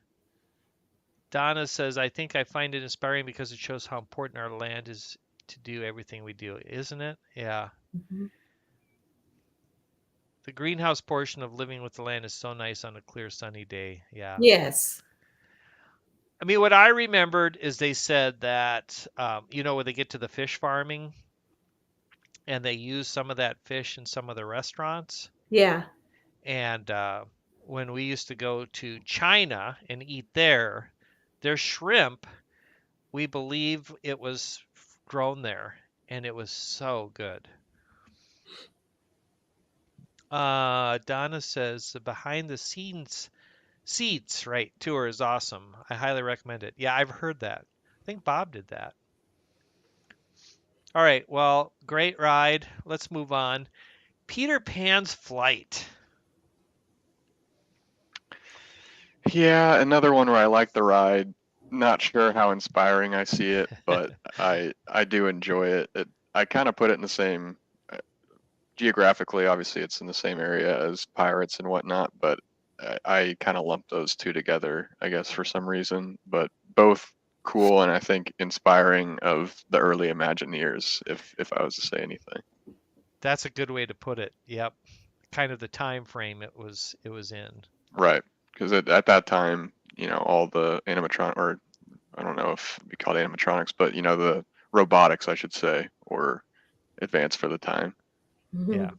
Donna says, I think I find it inspiring because it shows how important our land is to do everything we do, isn't it? Yeah. Mm-hmm. The greenhouse portion of Living with the Land is so nice on a clear, sunny day. Yeah. Yes. I mean, what I remembered is they said that, when they get to the fish farming and they use some of that fish in some of the restaurants. Yeah. And when we used to go to China and eat there, their shrimp, we believe it was grown there, and it was so good. Donna says the behind the scenes seats right tour is awesome. I highly recommend it. Yeah, I've heard that. I think Bob did that. All right, well, great ride. Let's move on. Peter Pan's Flight. Yeah, another one where I like the ride. Not sure how inspiring I see it, but I do enjoy it. I kind of put it in the same geographically. Obviously, it's in the same area as Pirates and whatnot, but I kind of lump those two together, I guess, for some reason. But both cool and I think inspiring of the early Imagineers, if I was to say anything. That's a good way to put it. Yep, kind of the time frame it was in. Right, because at that time, all the animatron, or I don't know if we call it animatronics, but the robotics, I should say, were advanced for the time. Mm-hmm. Yeah.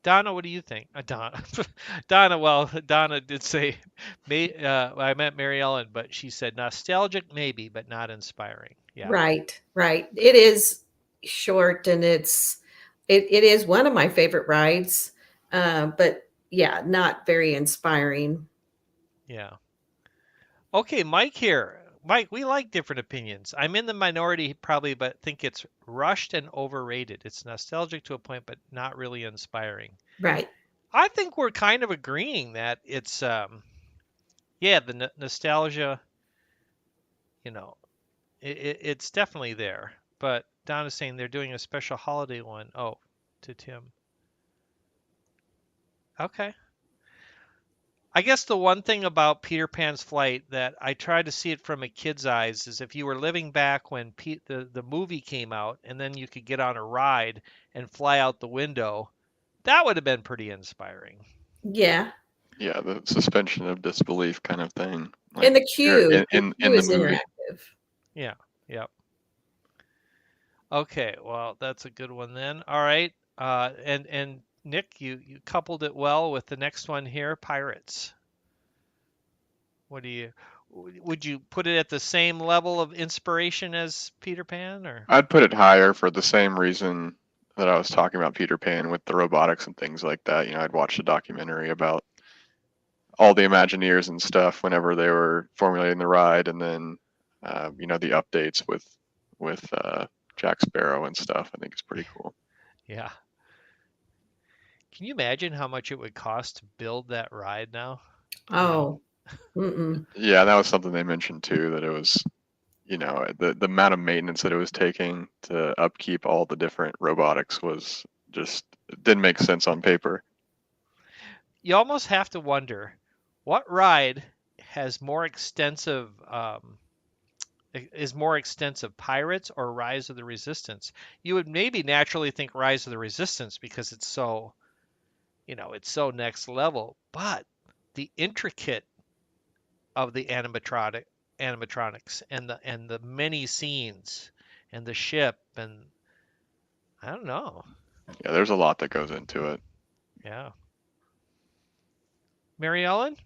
Donna, what do you think? Donna. Well, Donna did say, I meant Mary Ellen, but she said nostalgic maybe, but not inspiring. Yeah. Right. It is short, and it is one of my favorite rides, but yeah, not very inspiring. Yeah. Okay, Mike here. Mike, we like different opinions. I'm in the minority probably, but think it's rushed and overrated. It's nostalgic to a point, but not really inspiring. Right. I think we're kind of agreeing that it's, the nostalgia, it's definitely there. But Donna's saying they're doing a special holiday one. Oh, to Tim. Okay. I guess the one thing about Peter Pan's Flight that I try to see it from a kid's eyes is if you were living back when the movie came out and then you could get on a ride and fly out the window, that would have been pretty inspiring. Yeah. Yeah, the suspension of disbelief kind of thing. Like and the queue in the movie. Interactive. Yeah. Yep. Okay. Well, that's a good one then. All right. And Nick, you coupled it well with the next one here, Pirates. Would you put it at the same level of inspiration as Peter Pan, or? I'd put it higher for the same reason that I was talking about Peter Pan with the robotics and things like that. I'd watched a documentary about all the Imagineers and stuff whenever they were formulating the ride, and then the updates with Jack Sparrow and stuff. I think it's pretty cool. Yeah. Can you imagine how much it would cost to build that ride now? Oh. Yeah, that was something they mentioned too, that it was, the amount of maintenance that it was taking to upkeep all the different robotics was just, it didn't make sense on paper. You almost have to wonder what ride has more extensive is more extensive, Pirates or Rise of the Resistance? You would maybe naturally think Rise of the Resistance because it's so, it's so next level. But the intricate of the animatronics and the many scenes and the ship and I don't know. Yeah, there's a lot that goes into it. Yeah. Mary Ellen?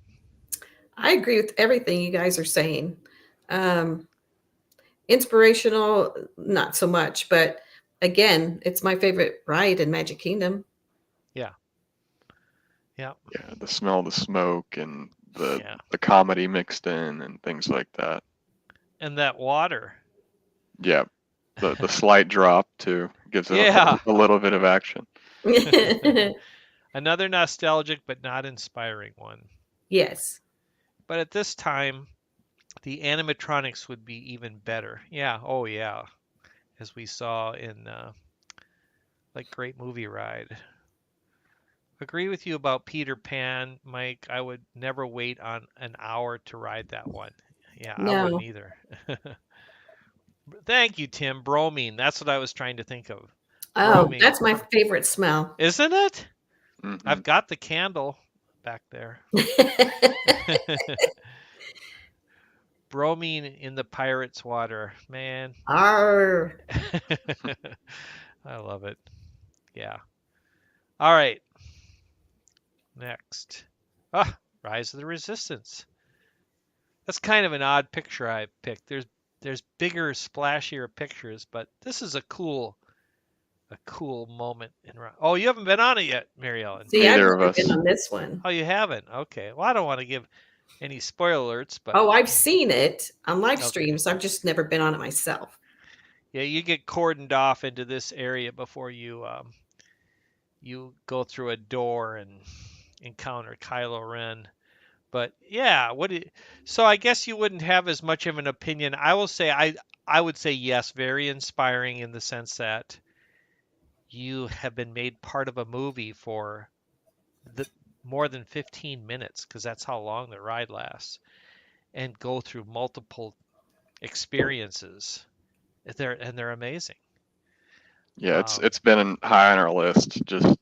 I agree with everything you guys are saying. Inspirational, not so much, but again, it's my favorite ride in Magic Kingdom. Yeah. Yeah. Yeah, the smell of the smoke and the Yeah. the comedy mixed in and things like that. And that water. Yeah, the slight drop too gives it Yeah. a little bit of action. Another nostalgic but not inspiring one. Yes. But at this time, the animatronics would be even better. Yeah. Oh, yeah. As we saw in like Great Movie Ride. Agree with you about Peter Pan, Mike. I would never wait on an hour to ride that one. Yeah, I wouldn't No. either. Thank you, Tim. Bromine. That's what I was trying to think of. Oh, Bromine. that's my favorite smell. Isn't it? Mm-hmm. I've got the candle back there. Bromine in the pirate's water. Man. Arr. I love it. Yeah. All right. Next. Ah, Rise of the Resistance. That's kind of an odd picture I picked. There's bigger, splashier pictures, but this is a cool moment in. Oh, you haven't been on it yet, Mary Ellen. See, I've Neither of never us. been on this one. Oh, you haven't? Okay. Well, I don't want to give any spoiler alerts, but Oh, I've seen it on live okay. streams. I've just never been on it myself. Yeah, you get cordoned off into this area before you you go through a door and encounter Kylo Ren. But yeah, so I guess you wouldn't have as much of an opinion. I will say I would say yes, very inspiring in the sense that you have been made part of a movie for the more than 15 minutes because that's how long the ride lasts and go through multiple experiences. They're amazing. Yeah, it's been high on our list. Just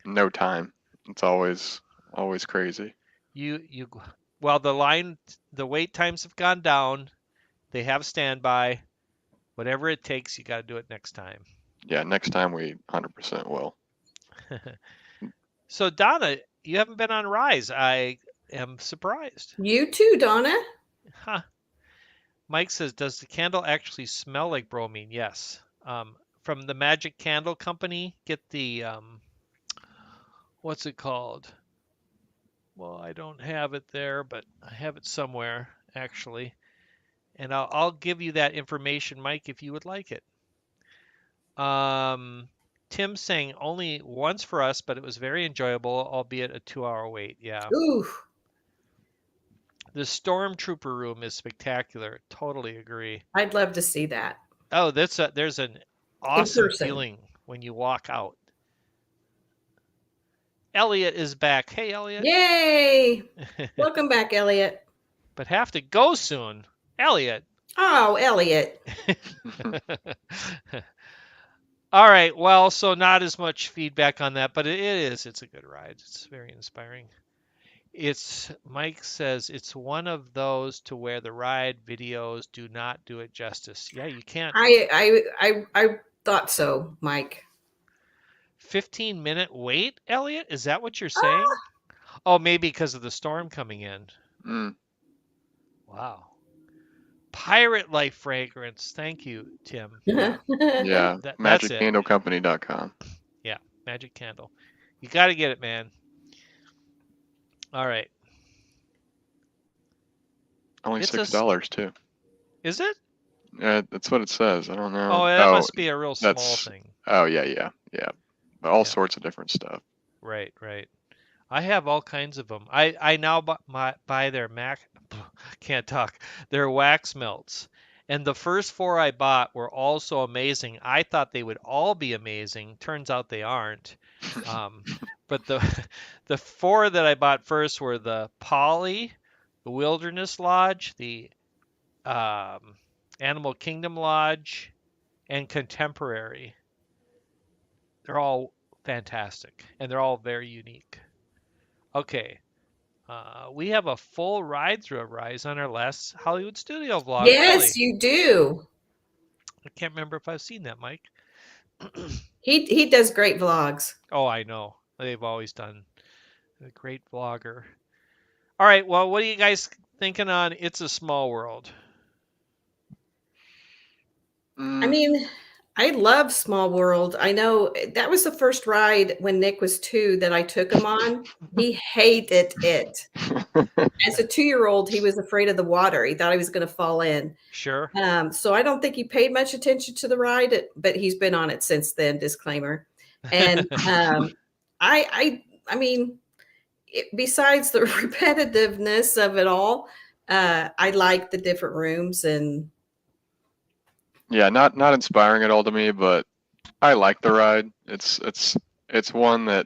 no time. It's always crazy. Well, the wait times have gone down. They have standby. Whatever it takes, you got to do it next time. Yeah, next time we 100% will. So Donna, you haven't been on Rise. I am surprised. You too, Donna. Huh. Mike says, does the candle actually smell like bromine? Yes. From the Magic Candle Company, get the what's it called? Well, I don't have it there, but I have it somewhere actually, and I'll give you that information, Mike, if you would like it. Tim saying only once for us, but it was very enjoyable, albeit a 2-hour wait. Yeah. Ooh. The Stormtrooper room is spectacular. Totally agree. I'd love to see that. Oh, there's an awesome feeling when you walk out. Elliot is back. Hey, Elliot. Yay! Welcome back, Elliot. But have to go soon. Elliot. Oh, Elliot. All right. Well, so not as much feedback on that, but it's a good ride. It's very inspiring. Mike says it's one of those to where the ride videos do not do it justice. Yeah, you can't. I thought so, Mike. 15-minute wait, Elliot? Is that what you're saying? Oh, maybe because of the storm coming in. Mm. Wow. Pirate Life fragrance. Thank you, Tim. Yeah, MagicCandleCompany.com. Yeah, Magic Candle. You got to get it, man. All right. Only $6 too. Is it? That's what it says. I don't know. Oh, that must be a real small thing. Oh yeah. But all sorts of different stuff. Right. I have all kinds of them. I now buy their their wax melts. And the first 4 I bought were all so amazing. I thought they would all be amazing. Turns out they aren't. But the 4 that I bought first were the Poly, the Wilderness Lodge, the Animal Kingdom Lodge, and Contemporary. They're all fantastic, and they're all very unique. Okay, we have a full ride through of Rise on our last Hollywood Studio vlog. Yes, Really? you do. I can't remember if I've seen that, Mike. He does great vlogs. Oh, I know. They've always done a great vlogger. All right, well, what are you guys thinking on It's a Small World? I mean, I love Small World. I know that was the first ride when Nick was 2 that I took him on. He hated it. As a 2-year-old, he was afraid of the water. He thought he was going to fall in. Sure. So I don't think he paid much attention to the ride, but he's been on it since then. Disclaimer. And I mean, besides the repetitiveness of it all, I like the different rooms and. Yeah, not inspiring at all to me, but I like the ride. It's one that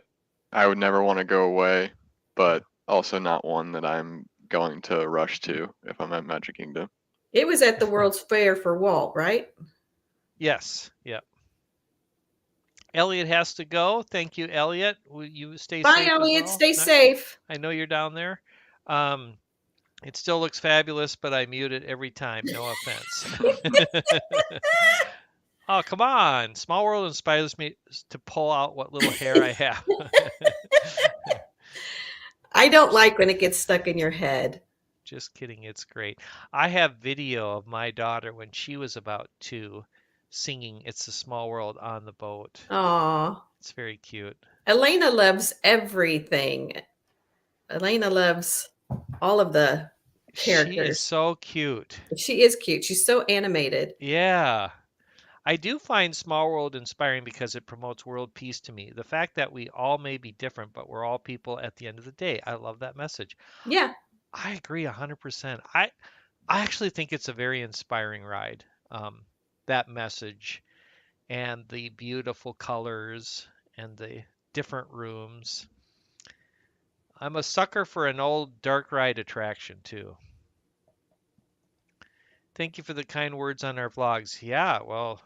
I would never want to go away, but also not one that I'm going to rush to if I'm at Magic Kingdom. It was at the World's Fair for Walt, right? Yes. Yep. Elliot has to go. Thank you, Elliot. Will you stay Bye, safe Elliot. as well? Stay safe. I know you're down there. It still looks fabulous, but I mute it every time. No offense. Oh, come on. Small World inspires me to pull out what little hair I have. I don't like when it gets stuck in your head. Just kidding. It's great. I have video of my daughter when she was about 2 singing It's a Small World on the boat. Aw. It's very cute. Elena loves everything. Elena loves all of the characters. She is so cute. She is cute. She's so animated. Yeah. I do find Small World inspiring because it promotes world peace to me. The fact that we all may be different, but we're all people at the end of the day. I love that message. Yeah. I agree 100%. I actually think it's a very inspiring ride. That message and the beautiful colors and the different rooms. I'm a sucker for an old dark ride attraction too. Thank you for the kind words on our vlogs. Yeah, well,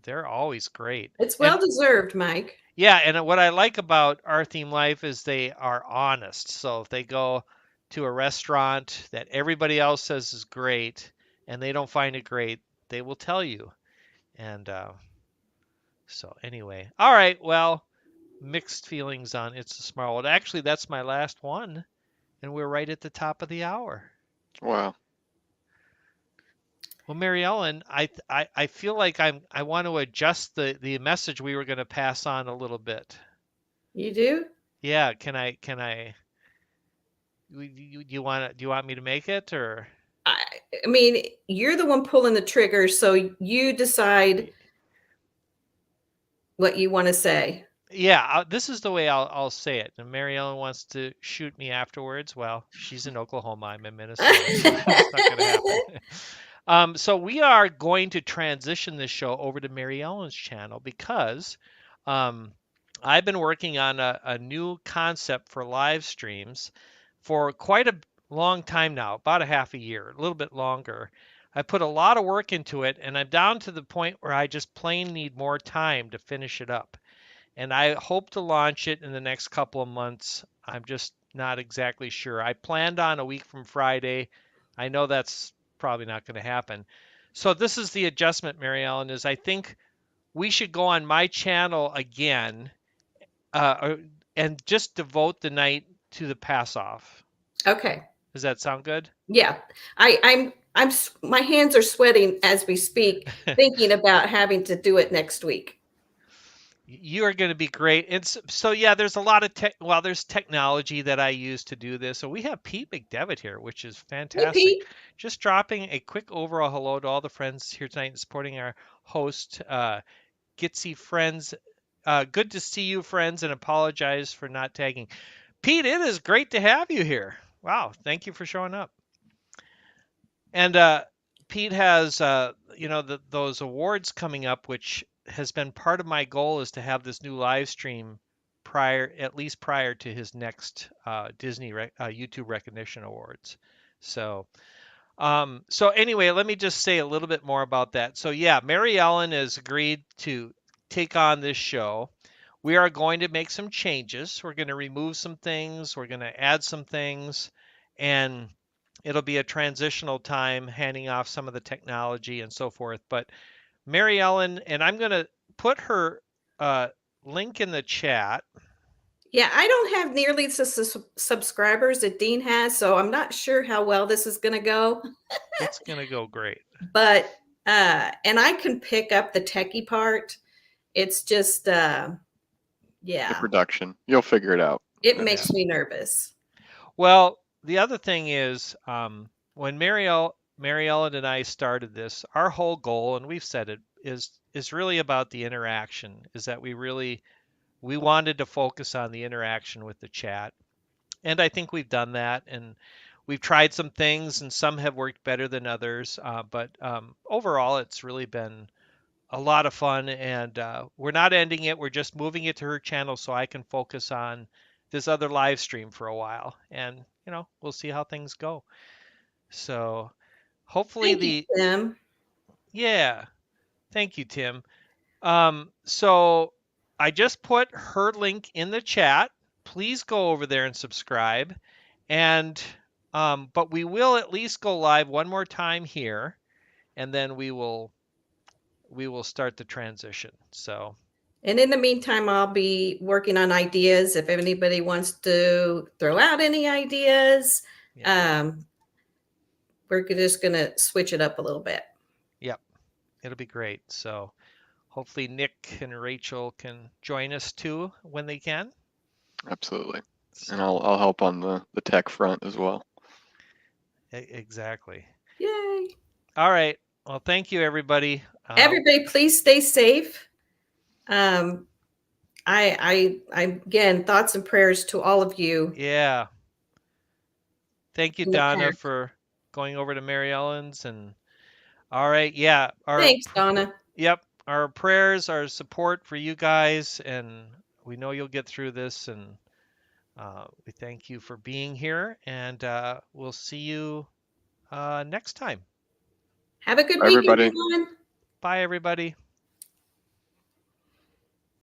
they're always great. It's well deserved, Mike. Yeah, and what I like about Our Theme Life is they are honest. So if they go to a restaurant that everybody else says is great and they don't find it great, they will tell you. And so anyway, all right, well, mixed feelings on It's a Small World. Actually, that's my last one, and we're right at the top of the hour. Wow. Well, Mary Ellen, I feel like I want to adjust the message we were going to pass on a little bit. You do? Yeah, can I do you want me to make it or? I mean, you're the one pulling the trigger, so you decide what you want to say. Yeah, this is the way I'll say it. And Mary Ellen wants to shoot me afterwards. Well, she's in Oklahoma. I'm in Minnesota, so it's not going to happen. So we are going to transition this show over to Mary Ellen's channel because I've been working on a new concept for live streams for quite a long time now, about a half a year, a little bit longer. I put a lot of work into it, and I'm down to the point where I just plain need more time to finish it up. And I hope to launch it in the next couple of months. I'm just not exactly sure. I planned on a week from Friday. I know that's probably not going to happen. So this is the adjustment, Mary Ellen, is I think we should go on my channel again and just devote the night to the pass off. Okay. Does that sound good? Yeah. I'm my hands are sweating as we speak, thinking about having to do it next week. You are going to be great. And so yeah, there's a lot of there's technology that I use to do this. So we have Pete McDevitt here, which is fantastic. Hey, Pete. Just dropping a quick overall hello to all the friends here tonight and supporting our host, Gitsy Friends. Good to see you, friends, and apologize for not tagging. Pete, it is great to have you here. Wow, thank you for showing up. And Pete has, those awards coming up, which has been part of my goal is to have this new live stream at least prior to his next Disney YouTube Recognition Awards. So So anyway, let me just say a little bit more about that. So yeah, Mary Ellen has agreed to take on this show. We are going to make some changes. We're going to remove some things. We're going to add some things, and it'll be a transitional time, handing off some of the technology and so forth. But Mary Ellen, and I'm going to put her uh, link in the chat. Yeah, I don't have nearly the subscribers that Dean has, so I'm not sure how well this is going to go. It's going to go great. But and I can pick up the techie part. It's just the yeah, production. You'll figure it out. it makes me nervous. Well, the other thing is, when Mary Ellen and I started this, our whole goal, and we've said it, is really about the interaction. Is that we wanted to focus on the interaction with the chat, and I think we've done that. And we've tried some things, and some have worked better than others. But overall, it's really been a lot of fun, and we're not ending it. We're just moving it to her channel so I can focus on this other live stream for a while, and we'll see how things go. So hopefully Thank you, Tim. yeah, thank you, Tim. So I just put her link in the chat. Please go over there and subscribe, and but we will at least go live one more time here, and then we will start the transition. So And in the meantime, I'll be working on ideas. If anybody wants to throw out any ideas, yeah. we're just going to switch it up a little bit. Yep, it'll be great. So hopefully Nick and Rachel can join us too when they can. Absolutely. So, and I'll help on the tech front as well. Exactly. Yay. All right. Well, thank you, everybody. Everybody, please stay safe. I again, thoughts and prayers to all of you. Yeah. Thank you, Donna, for going over to Mary Ellen's. And all right. Yeah. Thanks, Donna. Yep. Our prayers, our support for you guys. And we know you'll get through this. And we thank you for being here. And we'll see you next time. Have a good Bye, week, everybody. everyone. Bye, everybody.